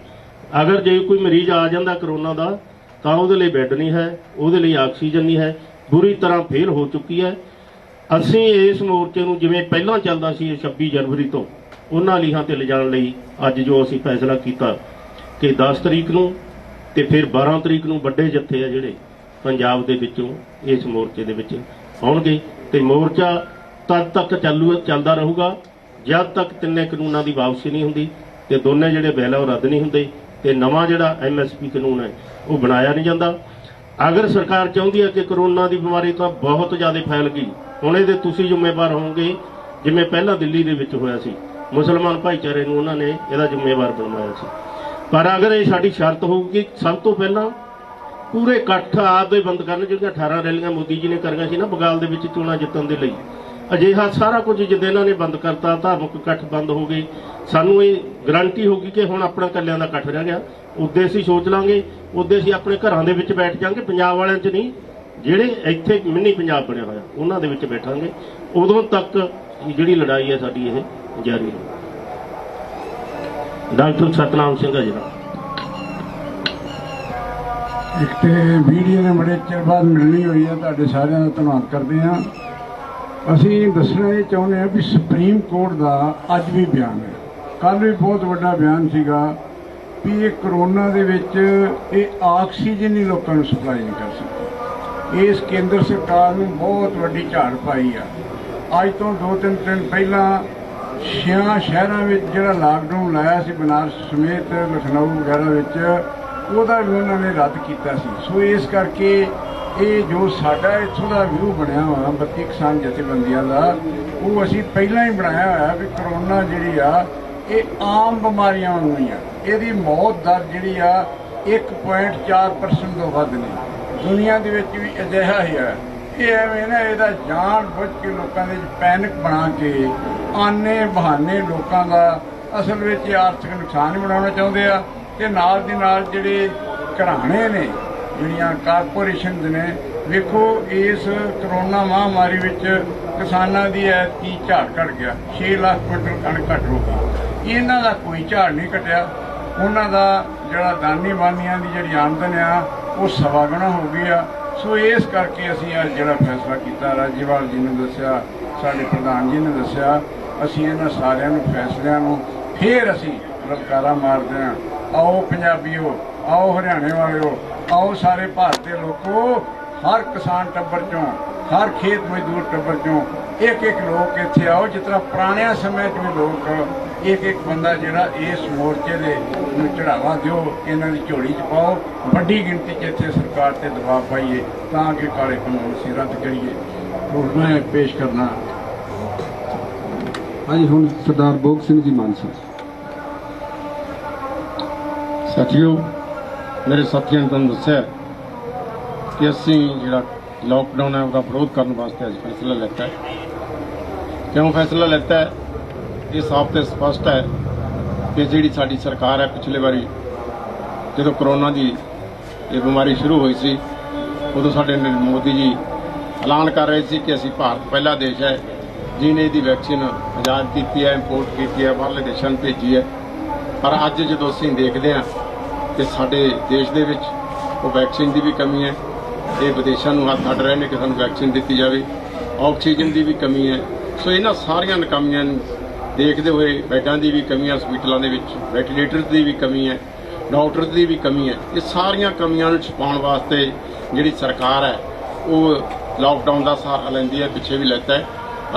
ਅਗਰ ਜੇ ਕੋਈ ਮਰੀਜ਼ ਆ ਜਾਂਦਾ ਕਰੋਨਾ ਦਾ ਤਾਂ ਉਹਦੇ ਲਈ ਬੈੱਡ ਨਹੀਂ ਹੈ, ਉਹਦੇ ਲਈ ਆਕਸੀਜਨ ਨਹੀਂ ਹੈ, ਬੁਰੀ ਤਰ੍ਹਾਂ ਫੇਲ ਹੋ ਚੁੱਕੀ ਹੈ। ਅਸੀਂ ਇਸ ਮੋਰਚੇ ਨੂੰ ਜਿਵੇਂ ਪਹਿਲਾਂ ਚੱਲਦਾ ਸੀ 26 ਜਨਵਰੀ ਤੋਂ ਉਹਨਾਂ ਲੀਹਾਂ ਤੇ ਲਿਜਾਣ ਲਈ ਅੱਜ ਜੋ ਅਸੀਂ ਫੈਸਲਾ ਕੀਤਾ ਕਿ 10 ਤਰੀਕ ਨੂੰ ਤੇ ਫਿਰ 12 ਤਰੀਕ ਨੂੰ ਵੱਡੇ ਜੱਥੇ ਆ ਜਿਹੜੇ ਪੰਜਾਬ ਦੇ ਵਿੱਚੋਂ ਇਸ ਮੋਰਚੇ ਦੇ ਵਿੱਚ ਆਉਣਗੇ ਤੇ ਮੋਰਚਾ ਤਦ ਤੱਕ ਚੱਲਦਾ ਰਹੂਗਾ ਜਦ ਤੱਕ ਤਿੰਨੇ ਕਾਨੂੰਨਾਂ ਦੀ ਵਾਪਸੀ ਨਹੀਂ ਹੁੰਦੀ ਤੇ ਦੋਨੇ ਜਿਹੜੇ ਬਿੱਲ ਉਹ ਰੱਦ ਨਹੀਂ ਹੁੰਦੇ ਤੇ ਨਵਾਂ ਜਿਹੜਾ MSP ਕਾਨੂੰਨ ਹੈ ਉਹ ਬਣਾਇਆ ਨਹੀਂ ਜਾਂਦਾ। ਅਗਰ ਸਰਕਾਰ ਚਾਹੁੰਦੀ ਹੈ ਕਿ ਕਰੋਨਾ ਦੀ ਬਿਮਾਰੀ ਤਾਂ ਬਹੁਤ ਜ਼ਿਆਦਾ ਫੈਲ ਗਈ, ਹੁਣ ਇਹਦੇ ਤੁਸੀਂ ਜ਼ਿੰਮੇਵਾਰ ਹੋਵੋਗੇ, ਜਿਵੇਂ ਪਹਿਲਾਂ ਦਿੱਲੀ ਦੇ ਵਿੱਚ ਹੋਇਆ ਸੀ, ਮੁਸਲਮਾਨ ਭਾਈਚਾਰੇ ਨੂੰ ਉਹਨਾਂ ਨੇ ਇਹਦਾ ਜ਼ਿੰਮੇਵਾਰ ਬਣਵਾਇਆ ਸੀ। ਪਰ ਅਗਰ ਇਹ ਸਾਡੀ ਸ਼ਰਤ ਹੋਊਗੀ, ਸਭ ਤੋਂ ਪਹਿਲਾਂ ਪੂਰੇ ਇਕੱਠ ਆਪਦੇ ਬੰਦ ਕਰਨ, ਜਿਹੜੀਆਂ 18 ਰੈਲੀਆਂ ਮੋਦੀ ਜੀ ਨੇ ਕਰੀਆਂ ਸੀ ਨਾ ਬਗਾਲ ਦੇ ਵਿੱਚ ਚੋਣਾਂ ਜਿੱਤਣ ਦੇ ਲਈ, ਅਜਿਹਾ ਸਾਰਾ ਕੁਝ ਜਿੱਦਾਂ ਇਹਨਾਂ ਨੇ ਬੰਦ ਕਰਤਾ, ਧਾਰਮਿਕ ਇਕੱਠ ਬੰਦ ਹੋ ਗਏ, ਸਾਨੂੰ ਇਹ ਗਰੰਟੀ ਹੋਗੀ ਕਿ ਹੁਣ ਆਪਣਾ ਇਕੱਲਿਆਂ ਦਾ ਇਕੱਠ ਰਹਿ ਗਿਆ। ਉੱਦੇ ਅਸੀਂ ਸੋਚ ਲਾਂਗੇ, ਉੱਦੇ ਅਸੀਂ ਆਪਣੇ ਘਰਾਂ ਦੇ ਵਿੱਚ ਬੈਠ ਜਾਾਂਗੇ, ਪੰਜਾਬ ਵਾਲਿਆਂ 'ਚ ਨਹੀਂ, ਜਿਹੜੇ ਇੱਥੇ ਮਿੰਨੀ ਪੰਜਾਬ ਬਣਿਆ ਹੋਇਆ ਉਹਨਾਂ ਦੇ ਵਿੱਚ ਬੈਠਾਂਗੇ। ਉਦੋਂ ਤੱਕ ਜਿਹੜੀ ਲੜਾਈ ਹੈ ਸਾਡੀ ਇਹ ਜਾਰੀ ਹੈ। ਡਾਕਟਰ ਸਤਨਾਮ ਸਿੰਘ ਹੈ ਜਿਹੜਾ ਇੱਕ ਤੇ ਵੀਡੀਓ ਨੇ ਬੜੇ ਚਿਰ ਬਾਅਦ ਮਿਲਣੀ ਹੋਈ ਹੈ, ਤੁਹਾਡੇ ਸਾਰਿਆਂ ਦਾ ਧੰਨਵਾਦ ਕਰਦੇ ਹਾਂ। ਅਸੀਂ ਦੱਸਣਾ ਇਹ ਚਾਹੁੰਦੇ ਹਾਂ ਵੀ ਸੁਪਰੀਮ ਕੋਰਟ ਦਾ ਅੱਜ ਵੀ ਬਿਆਨ ਹੈ, ਕੱਲ੍ਹ ਵੀ ਬਹੁਤ ਵੱਡਾ ਬਿਆਨ ਸੀਗਾ ਵੀ ਇਹ ਕਰੋਨਾ ਦੇ ਵਿੱਚ ਇਹ ਆਕਸੀਜਨ ਹੀ ਲੋਕਾਂ ਨੂੰ ਸਪਲਾਈ ਨਹੀਂ ਕਰ ਸਕਦੀ। ਇਸ ਕੇਂਦਰ ਸਰਕਾਰ ਨੂੰ ਬਹੁਤ ਵੱਡੀ ਝਾੜ ਪਾਈ ਆ। ਅੱਜ ਤੋਂ 2-3 ਦਿਨ ਪਹਿਲਾਂ 6 ਸ਼ਹਿਰਾਂ ਵਿੱਚ ਜਿਹੜਾ ਲਾਕਡਾਊਨ ਲਾਇਆ ਸੀ, ਬਨਾਰਸ ਸਮੇਤ ਲਖਨਊ ਵਗੈਰਾ ਵਿੱਚ, ਉਹਦਾ ਵੀ ਉਹਨਾਂ ਨੇ ਰੱਦ ਕੀਤਾ ਸੀ। ਸੋ ਇਸ ਕਰਕੇ ਇਹ ਜੋ ਸਾਡਾ ਇੱਥੋਂ ਦਾ ਵਿਊ ਬਣਿਆ ਹੋਇਆ 32 ਕਿਸਾਨ ਜਥੇਬੰਦੀਆਂ ਦਾ, ਉਹ ਅਸੀਂ ਪਹਿਲਾਂ ਹੀ ਬਣਾਇਆ ਹੋਇਆ ਵੀ ਕਰੋਨਾ ਜਿਹੜੀ ਆ ਇਹ ਆਮ ਬਿਮਾਰੀਆਂ ਵਾਂਗੂ ਹੀ ਆ। ਇਹਦੀ ਮੌਤ ਦਰ ਜਿਹੜੀ ਆ 1.4% ਤੋਂ ਵੱਧ ਨਹੀਂ। ਦੁਨੀਆ ਦੇ ਵਿੱਚ ਵੀ ਅਜਿਹਾ ਹੀ ਹੈ। ਇਹ ਐਵੇਂ ਨਾ ਇਹਦਾ ਜਾਣ ਬੁੱਝ ਕੇ ਲੋਕਾਂ ਦੇ ਵਿੱਚ ਪੈਨਿਕ ਬਣਾ ਕੇ ਆਨੇ ਬਹਾਨੇ ਲੋਕਾਂ ਦਾ ਅਸਲ ਵਿੱਚ ਆਰਥਿਕ ਨੁਕਸਾਨ ਹੀ ਬਣਾਉਣਾ ਚਾਹੁੰਦੇ ਆ। ਤੇ ਨਾਲ ਦੀ ਨਾਲ ਜਿਹੜੇ ਘਰਾਣੇ ਨੇ, ਜਿਹੜੀਆਂ ਕਾਰਪੋਰੇਸ਼ਨਸ ਨੇ, ਵੇਖੋ ਇਸ ਕਰੋਨਾ ਮਹਾਮਾਰੀ ਵਿੱਚ ਕਿਸਾਨਾਂ ਦੀ ਐਤਕੀ ਝਾੜ ਘਟ ਗਿਆ, 6 ਲੱਖ ਕੁਇੰਟਲ ਕਣਕ ਘੱਟ ਹੋ ਗਈ। ਇਹਨਾਂ ਦਾ ਕੋਈ ਝਾੜ ਨਹੀਂ ਘਟਿਆ। ਉਹਨਾਂ ਦਾ ਜਿਹੜਾ ਦਾਨੀ ਬਾਨੀਆਂ ਦੀ ਜਿਹੜੀ ਆਮਦਨ ਆ ਉਹ 2.25 ਗੁਣਾ ਹੋ ਗਈ ਆ। ਸੋ ਇਸ ਕਰਕੇ ਅਸੀਂ ਅੱਜ ਜਿਹੜਾ ਫੈਸਲਾ ਕੀਤਾ, ਰਾਜੇਵਾਲ ਜੀ ਨੇ ਦੱਸਿਆ, ਸਾਡੇ ਪ੍ਰਧਾਨ ਜੀ ਨੇ ਦੱਸਿਆ, ਅਸੀਂ ਇਹਨਾਂ ਸਾਰਿਆਂ ਨੂੰ ਫੈਸਲਿਆਂ ਨੂੰ ਫੇਰ ਅਸੀਂ ਲਲਕਾਰਾ ਮਾਰਦੇ ਹਾਂ। ਆਓ ਪੰਜਾਬੀਓ, ਆਓ ਹਰਿਆਣੇ ਵਾਲਿਓ, ਆਓ ਸਾਰੇ ਭਾਰਤ ਦੇ ਲੋਕੋ, ਹਰ ਕਿਸਾਨ ਟੱਬਰ ਚੋਂ, ਹਰ ਖੇਤ ਮਜ਼ਦੂਰ ਟੱਬਰ ਚੋਂ ਇੱਕ ਲੋਕ ਇੱਥੇ ਆਓ। ਜਿਸ ਤਰ੍ਹਾਂ ਪੁਰਾਣਿਆਂ ਸਮੇਂ 'ਚ ਵੀ ਲੋਕ ਇੱਕ ਬੰਦਾ ਜਿਹੜਾ ਇਸ ਮੋਰਚੇ ਦੇ ਨੂੰ ਚੜਾਵਾ ਦਿਓ, ਇਹਨਾਂ ਦੀ ਝੋਲੀ 'ਚ ਪਾਓ, ਵੱਡੀ ਗਿਣਤੀ 'ਚ ਇੱਥੇ ਸਰਕਾਰ ਤੇ ਦਬਾਅ ਪਾਈਏ ਤਾਂ ਕਿ ਕਾਲੇ ਕਾਨੂੰਨ ਅਸੀਂ ਰੱਦ ਕਰੀਏ। ਹੁਣ ਮੈਂ ਪੇਸ਼ ਕਰਨਾ ਹਾਂਜੀ, ਹੁਣ ਸਰਦਾਰ ਭੋਗ ਸਿੰਘ ਜੀ ਮਾਨਸਾ। ਸਾਥੀਓ, ਮੇਰੇ ਸਾਥੀਆਂ ਨੇ ਤੁਹਾਨੂੰ ਦੱਸਿਆ ਕਿ ਅਸੀਂ ਜਿਹੜਾ ਲਾਕਡਾਊਨ ਹੈ ਉਹਦਾ ਵਿਰੋਧ ਕਰਨ ਵਾਸਤੇ ਅੱਜ ਫੈਸਲਾ ਲਿੱਤਾ ਹੈ। ਕਿਉਂ ਫੈਸਲਾ ਲਿੱਤਾ ਹੈ? ਇਹ ਸਾਫ਼ ਤੇ ਸਪਸ਼ਟ ਹੈ ਕਿ ਜਿਹੜੀ ਸਾਡੀ ਸਰਕਾਰ ਹੈ, ਪਿਛਲੇ ਵਾਰੀ ਜਦੋਂ ਕਰੋਨਾ ਦੀ ਇਹ ਬਿਮਾਰੀ ਸ਼ੁਰੂ ਹੋਈ ਸੀ, ਉਦੋਂ ਸਾਡੇ ਮੋਦੀ ਜੀ ਐਲਾਨ ਕਰ ਰਹੇ ਸੀ ਕਿ ਅਸੀਂ ਭਾਰਤ ਪਹਿਲਾ ਦੇਸ਼ ਹੈ ਜਿਹਨੇ ਇਹਦੀ ਵੈਕਸੀਨ ਆਯਾਤ ਕੀਤੀ ਹੈ, ਇੰਪੋਰਟ ਕੀਤੀ ਹੈ, ਬਾਹਰਲੇ ਦੇਸ਼ਾਂ ਨੂੰ ਭੇਜੀ ਹੈ। ਪਰ ਅੱਜ ਜਦੋਂ ਅਸੀਂ ਦੇਖਦੇ ਹਾਂ ਕਿ ਸਾਡੇ ਦੇਸ਼ ਦੇ ਵਿੱਚ ਉਹ ਵੈਕਸੀਨ ਦੀ ਵੀ ਕਮੀ ਹੈ, ਇਹ ਵਿਦੇਸ਼ਾਂ ਨੂੰ ਹੱਥ ਅੱਡ ਰਹੇ ਨੇ ਕਿ ਸਾਨੂੰ ਵੈਕਸੀਨ ਦਿੱਤੀ ਜਾਵੇ, ਆਕਸੀਜਨ ਦੀ ਵੀ ਕਮੀ ਹੈ। ਸੋ ਇਹਨਾਂ ਸਾਰੀਆਂ ਨਾਕਾਮੀਆਂ ਨੂੰ ਦੇਖਦੇ ਹੋਏ, ਬੈੱਡਾਂ ਦੀ ਵੀ ਕਮੀ ਹੈ ਹਸਪੀਟਲਾਂ ਦੇ ਵਿੱਚ, ਵੈਂਟੀਲੇਟਰ ਦੀ ਵੀ ਕਮੀ ਹੈ, ਡਾਕਟਰ ਦੀ ਵੀ ਕਮੀ ਹੈ। ਇਹ ਸਾਰੀਆਂ ਕਮੀਆਂ ਨੂੰ ਛੁਪਾਉਣ ਵਾਸਤੇ ਜਿਹੜੀ ਸਰਕਾਰ ਹੈ ਉਹ ਲਾਕਡਾਊਨ ਦਾ ਸਹਾਰਾ ਲੈਂਦੀ ਹੈ, ਪਿੱਛੇ ਵੀ ਲੈਤਾ ਹੈ।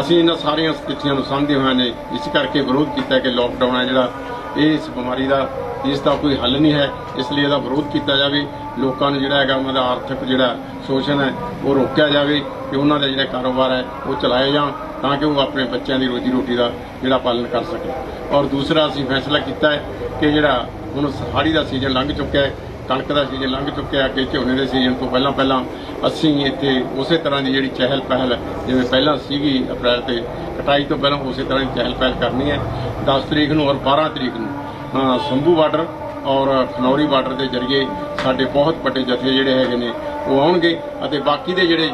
ਅਸੀਂ ਇਹਨਾਂ ਸਾਰੀਆਂ ਸਥਿਤੀਆਂ ਨੂੰ ਸਮਝਦੇ ਹੋਏ ਨੇ ਇਸ ਕਰਕੇ ਵਿਰੋਧ ਕੀਤਾ ਕਿ ਲਾਕਡਾਊਨ ਹੈ ਜਿਹੜਾ, ਇਹ ਇਸ ਬਿਮਾਰੀ ਦਾ, ਇਸ ਦਾ ਕੋਈ ਹੱਲ ਨਹੀਂ ਹੈ। ਇਸ ਲਈ ਇਹਦਾ ਵਿਰੋਧ ਕੀਤਾ ਜਾਵੇ। ਲੋਕਾਂ ਨੂੰ ਜਿਹੜਾ ਹੈਗਾ ਉਹਨਾਂ ਦਾ ਆਰਥਿਕ ਜਿਹੜਾ ਸ਼ੋਸ਼ਣ ਹੈ ਉਹ ਰੋਕਿਆ ਜਾਵੇ ਕਿ ਉਹਨਾਂ ਦੇ ਜਿਹੜੇ ਕਾਰੋਬਾਰ ਹੈ ਉਹ ਚਲਾਏ ਜਾਣ ਤਾਂ ਕਿ ਉਹ ਆਪਣੇ ਬੱਚਿਆਂ ਦੀ ਰੋਜੀ ਰੋਟੀ ਦਾ ਜਿਹੜਾ ਪਾਲਣ ਕਰ ਸਕੇ। ਔਰ ਦੂਸਰਾ ਅਸੀਂ ਫੈਸਲਾ ਕੀਤਾ ਹੈ ਕਿ ਜਿਹੜਾ ਹੁਣ ਹਾੜੀ ਦਾ ਸੀਜ਼ਨ ਲੰਘ ਚੁੱਕਿਆ ਹੈ, ਕਣਕ ਦਾ ਸੀਜ਼ਨ ਲੰਘ ਚੁੱਕਿਆ, ਕਿ ਝੋਨੇ ਦੇ ਸੀਜ਼ਨ ਤੋਂ ਪਹਿਲਾਂ ਅਸੀਂ ਇੱਥੇ ਉਸੇ ਤਰ੍ਹਾਂ ਦੀ ਜਿਹੜੀ ਚਹਿਲ ਪਹਿਲ ਜਿਵੇਂ ਪਹਿਲਾਂ ਸੀਗੀ ਅਪ੍ਰੈਲ ਤੇ ਕਟਾਈ ਤੋਂ ਪਹਿਲਾਂ, ਉਸੇ ਤਰ੍ਹਾਂ ਦੀ ਚਹਿਲ ਪਹਿਲ ਕਰਨੀ ਹੈ। 10 ਤਰੀਕ ਨੂੰ ਔਰ 12 ਤਰੀਕ ਨੂੰ ਸੰਭੂ ਬਾਰਡਰ ਔਰ ਖਨੌਰੀ ਬਾਰਡਰ ਦੇ ਜ਼ਰੀਏ ਸਾਡੇ ਬਹੁਤ ਵੱਡੇ ਜਥੇ ਜਿਹੜੇ ਹੈਗੇ ਨੇ ਉਹ ਆਉਣਗੇ ਅਤੇ ਬਾਕੀ ਦੇ ਜਿਹੜੇ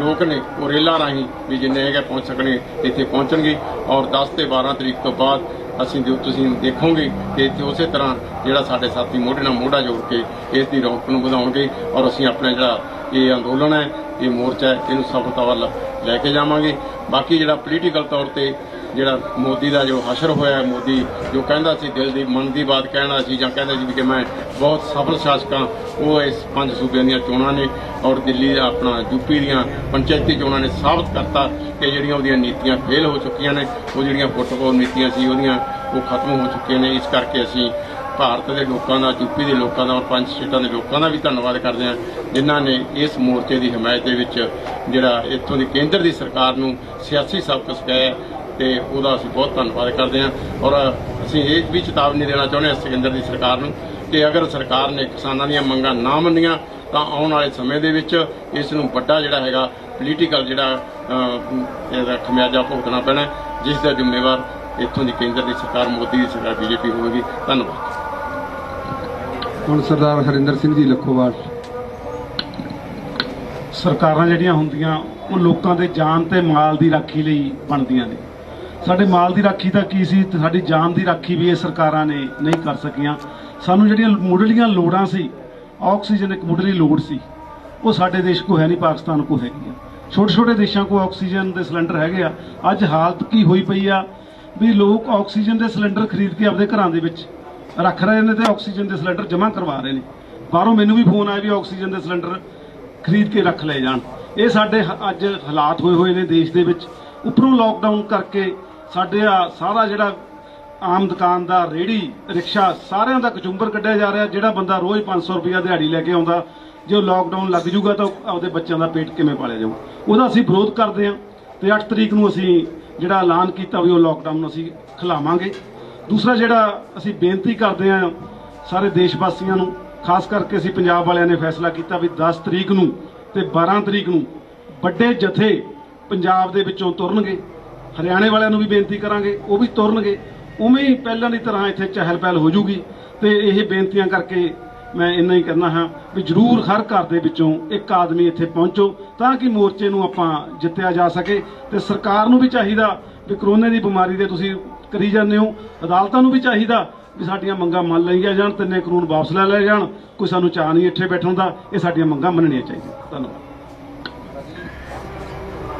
ਲੋਕ ਨੇ ਉਹ ਰੇਲਾਂ ਰਾਹੀਂ ਵੀ ਜਿੰਨੇ ਹੈਗੇ ਪਹੁੰਚ ਸਕਣੇ ਇੱਥੇ ਪਹੁੰਚਣਗੇ। ਔਰ 10 ਤੇ 12 ਤਰੀਕ ਤੋਂ ਬਾਅਦ ਤੁਸੀਂ ਦੇਖੋਗੇ ਕਿ ਇੱਥੇ ਉਸੇ ਤਰ੍ਹਾਂ ਜਿਹੜਾ ਸਾਡੇ ਸਾਥੀ ਮੋਢੇ ਨਾਲ ਮੋਢਾ ਜੋੜ ਕੇ ਇਸ ਦੀ ਰੌਣਕ ਨੂੰ ਵਧਾਉਣਗੇ ਔਰ ਅਸੀਂ ਆਪਣਾ ਜਿਹੜਾ ਇਹ ਅੰਦੋਲਨ ਹੈ, ਇਹ ਮੋਰਚਾ ਹੈ, ਇਹਨੂੰ ਸਫਲਤਾ ਵੱਲ ਲੈ ਕੇ ਜਾਵਾਂਗੇ। ਬਾਕੀ ਜਿਹੜਾ ਪੋਲੀਟੀਕਲ ਤੌਰ ਤੇ ਜਿਹੜਾ ਮੋਦੀ ਦਾ ਜੋ ਹਸ਼ਰ ਹੋਇਆ, ਮੋਦੀ ਜੋ ਕਹਿੰਦਾ ਸੀ ਦਿਲ ਦੀ ਮਨ ਦੀ ਬਾਤ ਕਹਿਣਾ ਸੀ ਜਾਂ ਕਹਿੰਦਾ ਸੀ ਕਿ ਮੈਂ ਬਹੁਤ ਸਫਲ ਸ਼ਾਸਕ ਹਾਂ, ਉਹ ਇਸ 5 ਸੂਬਿਆਂ ਦੀਆਂ ਚੋਣਾਂ ਨੇ ਔਰ ਦਿੱਲੀ ਦਾ ਆਪਣਾ ਯੂਪੀ ਦੀਆਂ ਪੰਚਾਇਤੀ ਚੋਣਾਂ ਨੇ ਸਾਬਤ ਕਰਤਾ ਕਿ ਜਿਹੜੀਆਂ ਉਹਦੀਆਂ ਨੀਤੀਆਂ ਫੇਲ ਹੋ ਚੁੱਕੀਆਂ ਨੇ। ਉਹ ਜਿਹੜੀਆਂ ਫੁੱਟਬਾਲ ਨੀਤੀਆਂ ਸੀ ਉਹਦੀਆਂ ਉਹ ਖਤਮ ਹੋ ਚੁੱਕੀਆਂ ਨੇ। ਇਸ ਕਰਕੇ ਅਸੀਂ ਭਾਰਤ ਦੇ ਲੋਕਾਂ ਦਾ, ਯੂਪੀ ਦੇ ਲੋਕਾਂ ਦਾ ਔਰ 5 ਸਟੇਟਾਂ ਦੇ ਲੋਕਾਂ ਦਾ ਵੀ ਧੰਨਵਾਦ ਕਰਦੇ ਹਾਂ ਜਿਨ੍ਹਾਂ ਨੇ ਇਸ ਮੋਰਚੇ ਦੀ ਹਮਾਇਤ ਦੇ ਵਿੱਚ ਜਿਹੜਾ ਇੱਥੋਂ ਦੀ ਕੇਂਦਰ ਦੀ ਸਰਕਾਰ ਨੂੰ ਸਿਆਸੀ ਸਬਕ ਸਿਖਾਇਆ ਤੇ ਉਹਦਾ ਅਸੀਂ ਬਹੁਤ ਧੰਨਵਾਦ ਕਰਦੇ ਹਾਂ। ਔਰ ਅਸੀਂ ਇਹ ਵੀ ਚੇਤਾਵਨੀ ਦੇਣਾ ਚਾਹੁੰਦੇ ਹਾਂ ਕੇਂਦਰ ਦੀ ਸਰਕਾਰ ਨੂੰ ਕਿ ਅਗਰ ਸਰਕਾਰ ਨੇ ਕਿਸਾਨਾਂ ਦੀਆਂ ਮੰਗਾਂ ਨਾ ਮੰਨੀਆਂ ਤਾਂ ਆਉਣ ਵਾਲੇ ਸਮੇਂ ਦੇ ਵਿੱਚ ਇਸ ਨੂੰ ਵੱਡਾ ਜਿਹੜਾ ਹੈਗਾ ਪੋਲੀਟੀਕਲ ਜਿਹੜਾ ਇਹਦਾ ਖਮਿਆਜਾ ਭੁਗਤਣਾ ਪੈਣਾ, ਜਿਸ ਦਾ ਜ਼ਿੰਮੇਵਾਰ ਇੱਥੋਂ ਦੀ ਕੇਂਦਰ ਦੀ ਸਰਕਾਰ, ਮੋਦੀ ਦੀ ਸਰਕਾਰ, ਬੀਜੇਪੀ ਹੋਵੇਗੀ। ਧੰਨਵਾਦ। ਹੁਣ ਸਰਦਾਰ ਹਰਿੰਦਰ ਸਿੰਘ ਜੀ ਲੱਖੋਵਾਲ। ਸਰਕਾਰਾਂ ਜਿਹੜੀਆਂ ਹੁੰਦੀਆਂ ਉਹ ਲੋਕਾਂ ਦੇ ਜਾਨ ਤੇ ਮਾਲ ਦੀ ਰਾਖੀ ਲਈ ਬਣਦੀਆਂ ਨੇ। ਸਾਡੇ ਮਾਲ ਦੀ ਰਾਖੀ ਤਾਂ ਕੀ ਸੀ ਤੇ ਸਾਡੀ ਜਾਨ ਦੀ ਰਾਖੀ ਵੀ ਇਹ ਸਰਕਾਰਾਂ ਨੇ ਨਹੀਂ ਕਰ ਸਕੀਆਂ। ਸਾਨੂੰ ਜਿਹੜੀਆਂ ਮੁੱਢਲੀਆਂ ਲੋੜਾਂ ਸੀ, ਆਕਸੀਜਨ ਇੱਕ ਮੁੱਢਲੀ ਲੋੜ ਸੀ, ਉਹ ਸਾਡੇ ਦੇਸ਼ ਕੋ ਹੈ ਨਹੀਂ, ਪਾਕਿਸਤਾਨ ਕੋ ਹੈਗੀ ਆ। ਛੋਟੇ ਛੋਟੇ ਦੇਸ਼ਾਂ ਕੋ ਆਕਸੀਜਨ ਦੇ ਸਿਲੰਡਰ ਹੈਗੇ ਆ। ਅੱਜ ਹਾਲਤ ਕੀ ਹੋਈ ਪਈ ਆ ਵੀ ਲੋਕ ਆਕਸੀਜਨ ਦੇ ਸਿਲੰਡਰ ਖਰੀਦ ਕੇ ਆਪਦੇ ਘਰਾਂ ਦੇ ਵਿੱਚ ਰੱਖ ਰਹੇ ਨੇ ਤੇ ਆਕਸੀਜਨ ਦੇ ਸਿਲੰਡਰ ਜਮ੍ਹਾਂ ਕਰਵਾ ਰਹੇ ਨੇ। ਬਾਹਰੋਂ ਮੈਨੂੰ ਵੀ ਫੋਨ ਆਇਆ ਵੀ ਆਕਸੀਜਨ ਦੇ ਸਿਲੰਡਰ ਖਰੀਦ ਕੇ ਰੱਖ ਲਏ ਜਾਣ। ਇਹ ਸਾਡੇ ਅੱਜ ਹਾਲਾਤ ਹੋਏ ਨੇ ਦੇਸ਼ ਦੇ ਵਿੱਚ। ਉੱਪਰੋਂ ਲਾਕਡਾਊਨ ਕਰਕੇ ਸਾਡੇ ਸਾਰਾ ਜਿਹੜਾ ਆਮ ਦੁਕਾਨਦਾਰ, ਰੇਹੜੀ, ਰਿਕਸ਼ਾ, ਸਾਰਿਆਂ ਦਾ ਕਚੁੰਬਰ ਕੱਢਿਆ ਜਾ ਰਿਹਾ। ਜਿਹੜਾ ਬੰਦਾ ਰੋਜ਼ 500 ਰੁਪਇਆ ਦਿਹਾੜੀ ਲੈ ਕੇ ਆਉਂਦਾ, ਜੇ ਲਾਕਡਾਊਨ ਲੱਗ ਜੂਗਾ ਤਾਂ ਆਪਦੇ ਬੱਚਿਆਂ ਦਾ ਪੇਟ ਕਿਵੇਂ ਪਾਲਿਆ ਜਾਊ? ਉਹਦਾ ਅਸੀਂ ਵਿਰੋਧ ਕਰਦੇ ਹਾਂ ਤੇ 8 ਤਰੀਕ ਨੂੰ ਅਸੀਂ ਜਿਹੜਾ ਐਲਾਨ ਕੀਤਾ ਵੀ ਉਹ ਲਾਕਡਾਊਨ ਅਸੀਂ ਖਿਲਾਵਾਂਗੇ। ਦੂਸਰਾ ਜਿਹੜਾ ਅਸੀਂ ਬੇਨਤੀ ਕਰਦੇ ਹਾਂ ਸਾਰੇ ਦੇਸ਼ ਵਾਸੀਆਂ ਨੂੰ, ਖਾਸ ਕਰਕੇ ਅਸੀਂ ਪੰਜਾਬ ਵਾਲਿਆਂ ਨੇ ਫੈਸਲਾ ਕੀਤਾ ਵੀ 10 ਤਰੀਕ ਨੂੰ ਤੇ 12 ਤਰੀਕ ਨੂੰ ਵੱਡੇ ਜਥੇ ਪੰਜਾਬ ਦੇ ਵਿੱਚੋਂ ਤੁਰਨਗੇ। ਹਰਿਆਣੇ ਵਾਲਿਆਂ ਨੂੰ ਵੀ ਬੇਨਤੀ ਕਰਾਂਗੇ, ਉਹ ਵੀ ਤੁਰਨਗੇ। ਉਵੇਂ ਹੀ ਪਹਿਲਾਂ ਦੀ ਤਰ੍ਹਾਂ ਇੱਥੇ ਚਹਿਲ ਪਹਿਲ ਹੋ ਜੂਗੀ। ਤੇ ਇਹ ਬੇਨਤੀਆਂ ਕਰਕੇ ਮੈਂ ਇੰਨਾ ਹੀ ਕਹਿਣਾ ਹਾਂ ਵੀ ਜ਼ਰੂਰ ਹਰ ਘਰ ਦੇ ਵਿੱਚੋਂ ਇੱਕ ਆਦਮੀ ਇੱਥੇ ਪਹੁੰਚੋ ਤਾਂ ਕਿ ਮੋਰਚੇ ਨੂੰ ਆਪਾਂ ਜਿੱਤਿਆ ਜਾ ਸਕੇ। ਤੇ ਸਰਕਾਰ ਨੂੰ ਵੀ ਚਾਹੀਦਾ ਵੀ ਕਰੋਨੇ ਦੀ ਬਿਮਾਰੀ ਦੇ ਤੁਸੀਂ ਕਰੀ ਜਾਂਦੇ ਹੋ, ਅਦਾਲਤਾਂ ਨੂੰ ਵੀ ਚਾਹੀਦਾ ਵੀ ਸਾਡੀਆਂ ਮੰਗਾਂ ਮੰਨ ਲਈਆਂ ਜਾਣ, ਤਿੰਨੇ ਕਾਨੂੰਨ ਵਾਪਸ ਲੈ ਲਏ ਜਾਣ। ਕੋਈ ਸਾਨੂੰ ਚਾਅ ਨਹੀਂ ਇੱਥੇ ਬੈਠਣ ਦਾ, ਇਹ ਸਾਡੀਆਂ ਮੰਗਾਂ ਮੰਨਣੀਆਂ ਚਾਹੀਦੀਆਂ। ਧੰਨਵਾਦ।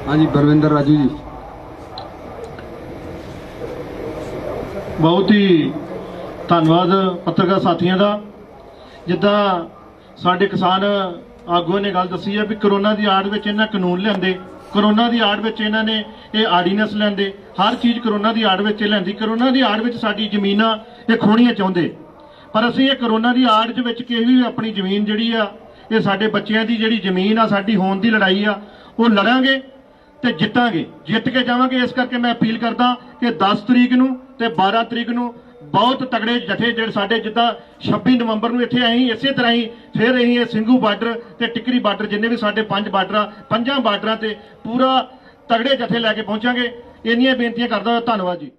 ਹਾਂਜੀ, ਬਰਵਿੰਦਰ ਰਾਜੂ ਜੀ। ਬਹੁਤ ਹੀ ਧੰਨਵਾਦ ਪੱਤਰਕਾਰ ਸਾਥੀਆਂ ਦਾ। ਜਿੱਦਾਂ ਸਾਡੇ ਕਿਸਾਨ ਆਗੂਆਂ ਨੇ ਗੱਲ ਦੱਸੀ ਹੈ ਵੀ ਕਰੋਨਾ ਦੀ ਆੜ ਵਿੱਚ ਇਹਨਾਂ ਕਾਨੂੰਨ ਲਿਆਂਦੇ, ਕਰੋਨਾ ਦੀ ਆੜ ਵਿੱਚ ਇਹਨਾਂ ਨੇ ਇਹ ਆਰਡੀਨੈਂਸ ਲੈਂਦੇ, ਹਰ ਚੀਜ਼ ਕਰੋਨਾ ਦੀ ਆੜ ਵਿੱਚ ਲੈਂਦੀ। ਕਰੋਨਾ ਦੀ ਆੜ ਵਿੱਚ ਸਾਡੀ ਜ਼ਮੀਨਾਂ ਇਹ ਖੋਣੀਆਂ ਚਾਹੁੰਦੇ, ਪਰ ਅਸੀਂ ਇਹ ਕਰੋਨਾ ਦੀ ਆੜ ਦੇ ਵਿੱਚ ਕਿਸੇ ਵੀ ਆਪਣੀ ਜ਼ਮੀਨ ਜਿਹੜੀ ਆ, ਇਹ ਸਾਡੇ ਬੱਚਿਆਂ ਦੀ ਜਿਹੜੀ ਜ਼ਮੀਨ ਆ, ਸਾਡੀ ਹੋਣ ਦੀ ਲੜਾਈ ਆ, ਉਹ ਲੜਾਂਗੇ ਤੇ ਜਿੱਤਾਂਗੇ, ਜਿੱਤ ਕੇ ਜਾਵਾਂਗੇ। ਇਸ ਕਰਕੇ ਮੈਂ ਅਪੀਲ ਕਰਦਾ ਕਿ 10 ਤਰੀਕ ਨੂੰ ਤੇ 12 ਤਰੀਕ ਨੂੰ ਬਹੁਤ ਤਗੜੇ ਜਥੇ ਜਿਹੜੇ ਸਾਡੇ, ਜਿੱਦਾਂ 26 ਨਵੰਬਰ ਨੂੰ ਇੱਥੇ ਆਈ, ਇਸੇ ਤਰ੍ਹਾਂ ਹੀ ਫਿਰ ਅਸੀਂ ਇਹ ਸਿੰਘੂ ਬਾਰਡਰ ਤੇ ਟਿੱਕਰੀ ਬਾਰਡਰ, ਜਿੰਨੇ ਵੀ ਸਾਡੇ 5 ਬਾਰਡਰਾਂ, 5 ਬਾਰਡਰਾਂ ਤੇ ਪੂਰਾ ਤਗੜੇ ਜਥੇ ਲੈ ਕੇ ਪਹੁੰਚਾਂਗੇ। ਇੰਨੀਆਂ ਬੇਨਤੀਆਂ ਕਰਦਾ। ਧੰਨਵਾਦ ਜੀ।